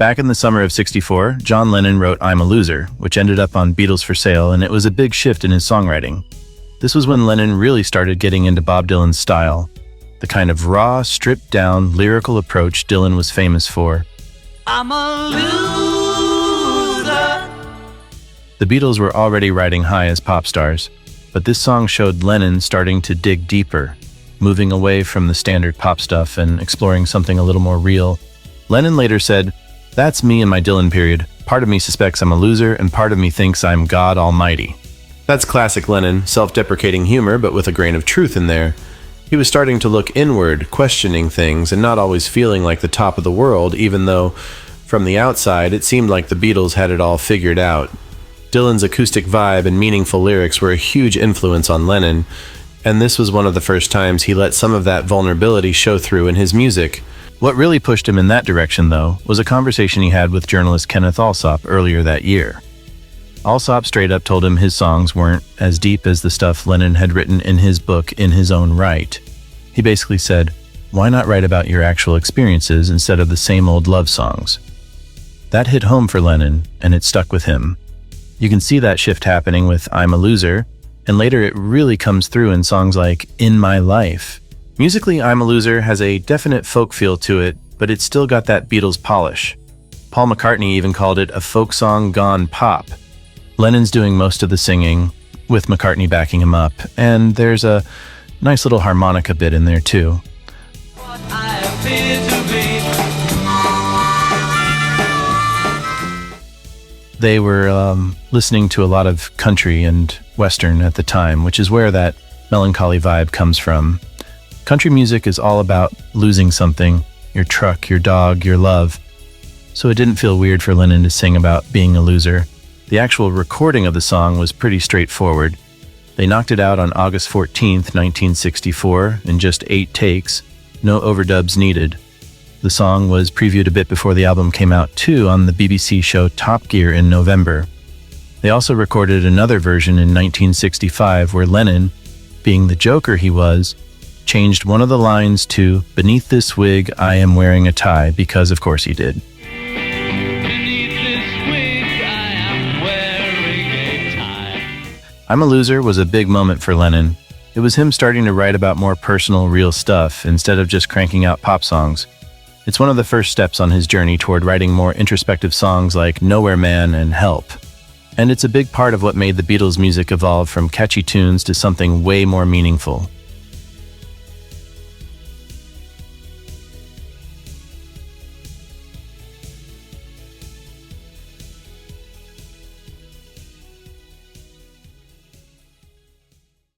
Back in the summer of '64, John Lennon wrote I'm a Loser, which ended up on Beatles for Sale, and it was a big shift in his songwriting. This was when Lennon really started getting into Bob Dylan's style, the kind of raw, stripped-down, lyrical approach Dylan was famous for. I'm a loser. The Beatles were already riding high as pop stars, but this song showed Lennon starting to dig deeper, moving away from the standard pop stuff and exploring something a little more real. Lennon later said, "That's me in my Dylan period. Part of me suspects I'm a loser, and part of me thinks I'm God Almighty." That's classic Lennon, self-deprecating humor, but with a grain of truth in there. He was starting to look inward, questioning things, and not always feeling like the top of the world, even though, from the outside, it seemed like the Beatles had it all figured out. Dylan's acoustic vibe and meaningful lyrics were a huge influence on Lennon, and this was one of the first times he let some of that vulnerability show through in his music. What really pushed him in that direction, though, was a conversation he had with journalist Kenneth Alsop earlier that year. Alsop straight up told him his songs weren't as deep as the stuff Lennon had written in his book in his own right. He basically said, "Why not write about your actual experiences instead of the same old love songs?" That hit home for Lennon, and it stuck with him. You can see that shift happening with I'm a Loser, and later it really comes through in songs like In My Life. Musically, I'm a Loser has a definite folk feel to it, but it's still got that Beatles polish. Paul McCartney even called it a folk song gone pop. Lennon's doing most of the singing, with McCartney backing him up, and there's a nice little harmonica bit in there too. What I appear to be. They were listening to a lot of country and western at the time, which is where that melancholy vibe comes from. Country music is all about losing something, your truck, your dog, your love. So it didn't feel weird for Lennon to sing about being a loser. The actual recording of the song was pretty straightforward. They knocked it out on August 14th, 1964, in just 8 takes, no overdubs needed. The song was previewed a bit before the album came out too on the BBC show Top Gear in November. They also recorded another version in 1965 where Lennon, being the joker he was, changed one of the lines to "Beneath this wig, I am wearing a tie," because of course he did. I'm a Loser was a big moment for Lennon. It was him starting to write about more personal, real stuff instead of just cranking out pop songs. It's one of the first steps on his journey toward writing more introspective songs like Nowhere Man and Help. And it's a big part of what made the Beatles' music evolve from catchy tunes to something way more meaningful.